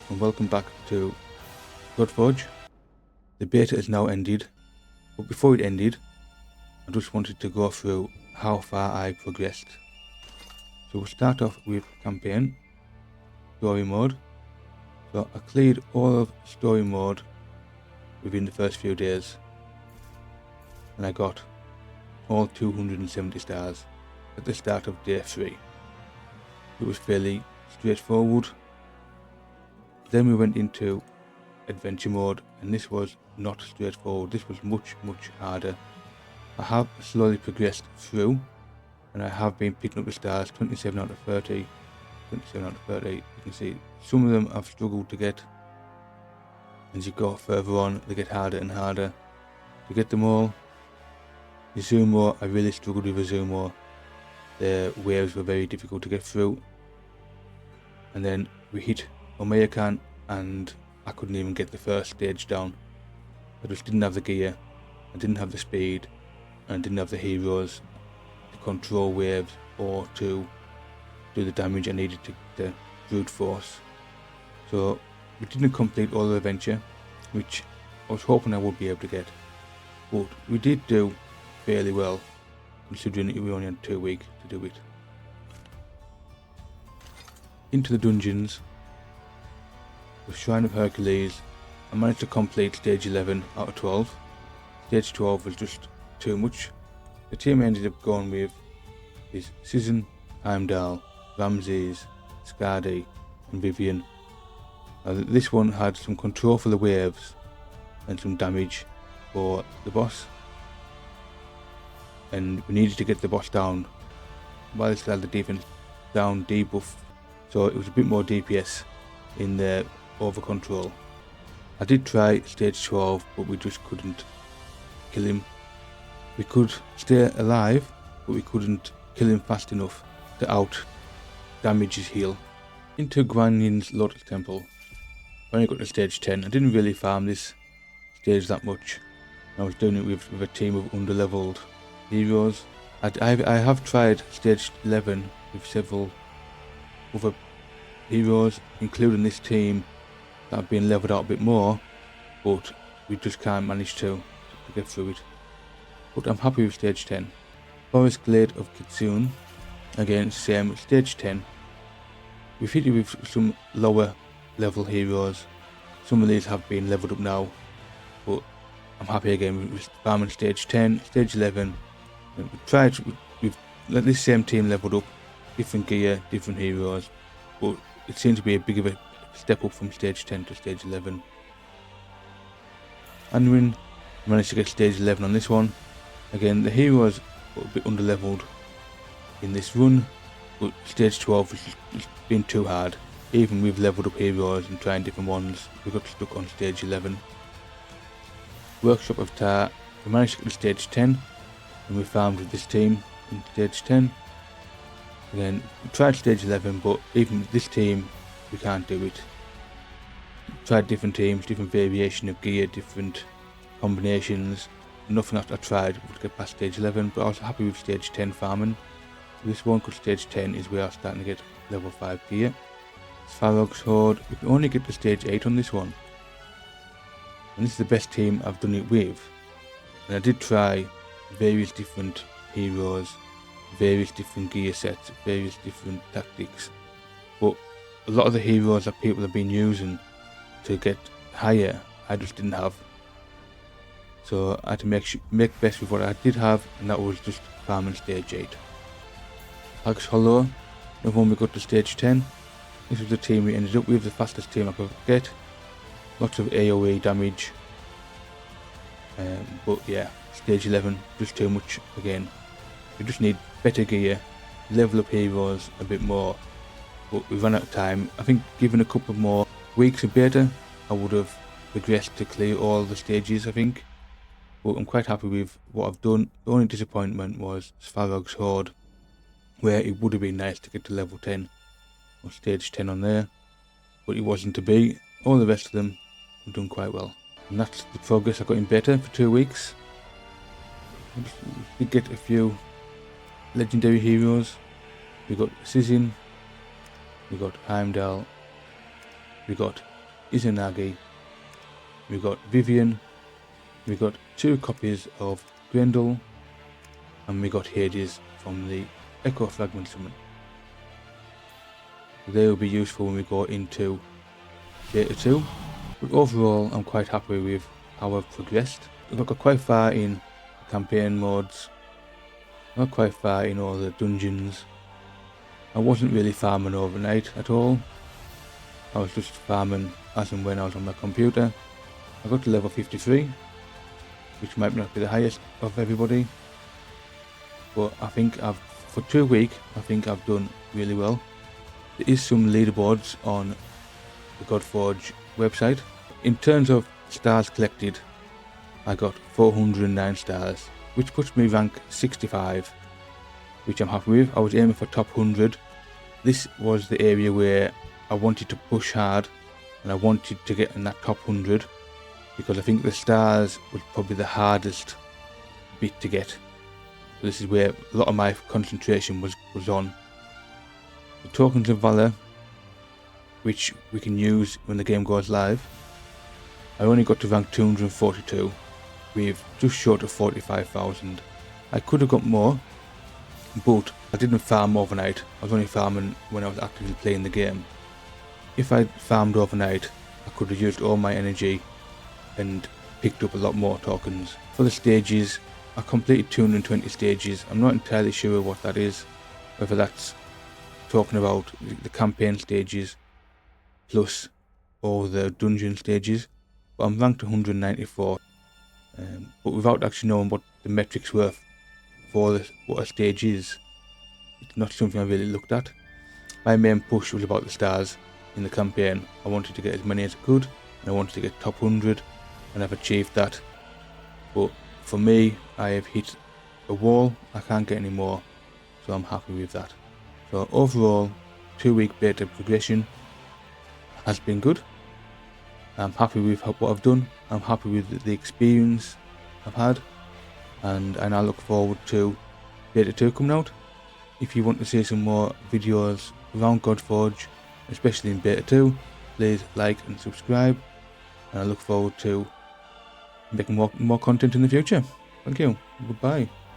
and welcome back to Godforge. The beta is now ended, but before it ended, I just wanted to go through how far I progressed. So we'll start off with campaign, story mode. So I cleared all of story mode within the first few days, and I got all 270 stars at the start of day 3. It was fairly straightforward. Then we went into adventure mode, and this was not straightforward. This was much harder. I have slowly progressed through, and I have been picking up the stars, 27 out of 30. 27 out of 30. You can see some of them I've struggled to get. As you go further on, they get harder and harder to get them all. The Zumo, I really struggled with the Zumo. The waves were very difficult to get through. And then we hit Omeyakan, and I couldn't even get the first stage down. I just didn't have the gear, I didn't have the speed, and I didn't have the heroes to control waves or to do the damage I needed to brute force. So we didn't complete all the adventure, which I was hoping I would be able to get. But we did do fairly well, considering we only had 2 weeks to do it. Into the dungeons. With Shrine of Hercules, I managed to complete stage 11 out of 12. Stage 12 was just too much. The team I ended up going with is Susan, Heimdall, Ramses, Skadi and Vivian. This one had some control for the waves and some damage for the boss, and we needed to get the boss down while it still had the defense down debuff, so it was a bit more DPS in the over control. I did try stage 12, but we just couldn't kill him. We could stay alive, but we couldn't kill him fast enough to out damage his heal. Into Guanyin's Lotus Temple. When I got to stage 10, I didn't really farm this stage that much. I was doing it with a team of underleveled heroes. I have tried stage 11 with several other heroes, including this team that have been leveled out a bit more, but we just can't manage to get through it. But I'm happy with stage 10. Forest Glade of Kitsune, again same, stage 10. We've hit it with some lower level heroes. Some of these have been leveled up now, but I'm happy again with farming stage 10, stage 11. We've let this same team leveled up, different gear, different heroes, but it seems to be a big of a step up from stage 10 to stage 11. Anduin managed to get stage 11 on this one. Again, the heroes were a bit underleveled in this run, but stage 12 was just been too hard. Even with leveled up heroes and trying different ones, we got stuck on stage 11. Workshop of Tar, we managed to get to stage 10, and we farmed with this team in stage 10. Again, we tried stage 11, but even with this team, we can't do it. Tried different teams, different variation of gear, different combinations. Nothing else I tried would get past stage 11, but I was happy with stage 10 farming. This one, because stage 10 is where I was starting to get level 5 gear. Svarog's Horde, we can only get to stage 8 on this one. And this is the best team I've done it with. And I did try various different heroes, various different gear sets, various different tactics. But a lot of the heroes that people have been using to get higher, I just didn't have. So I had to make best with what I did have, and that was just farming stage 8. Axe Hollow, the one we got to stage 10. This was the team we ended up with, the fastest team I could get. Lots of AoE damage. But yeah, stage 11, just too much again. We just need better gear, level up heroes a bit more. But we've run out of time. I think given a couple more weeks of beta, I would have progressed to clear all the stages, I think. But I'm quite happy with what I've done. The only disappointment was Svarog's Horde, where it would have been nice to get to level 10 or stage 10 on there, but it wasn't to be. All the rest of them have done quite well. And that's the progress I got in beta for 2 weeks. I did get a few legendary heroes. We got Sizin, we got Heimdall, we got Izanagi, we've got Vivian, we've got 2 copies of Grendel, and we got Hades from the Echo Fragment summon. They will be useful when we go into Beta 2, but overall I'm quite happy with how I've progressed. I've got quite far in campaign modes, not quite far in all the dungeons. I wasn't really farming overnight at all. I was just farming as and when I was on my computer. I got to level 53, which might not be the highest of everybody, but I think for 2 weeks, I think I've done really well. There is some leaderboards on the Godforge website. In terms of stars collected, I got 409 stars, which puts me rank 65, which I'm happy with. I was aiming for top 100. This was the area where I wanted to push hard, and I wanted to get in that top 100, because I think the stars was probably the hardest bit to get. So this is where a lot of my concentration was on. The tokens of valor, which we can use when the game goes live, I only got to rank 242 with just short of 45,000. I could have got more, but I didn't farm overnight. I was only farming when I was actively playing the game. If I farmed overnight, I could have used all my energy and picked up a lot more tokens. For the stages, I completed 220 stages. I'm not entirely sure what that is, whether that's talking about the campaign stages plus all the dungeon stages, but I'm ranked 194. But without actually knowing what the metrics were for what a stage is, it's not something I really looked at. My main push was about the stars in the campaign. I wanted to get as many as I could, and I wanted to get top 100, and I've achieved that. But for me, I have hit a wall. I can't get any more, so I'm happy with that. So overall, 2-week beta progression has been good. I'm happy with what I've done. I'm happy with the experience I've had, and I now look forward to Beta 2 coming out. If you want to see some more videos around Godforge, especially in Beta 2, please like and subscribe, and I look forward to making more content in the future. Thank you. Goodbye.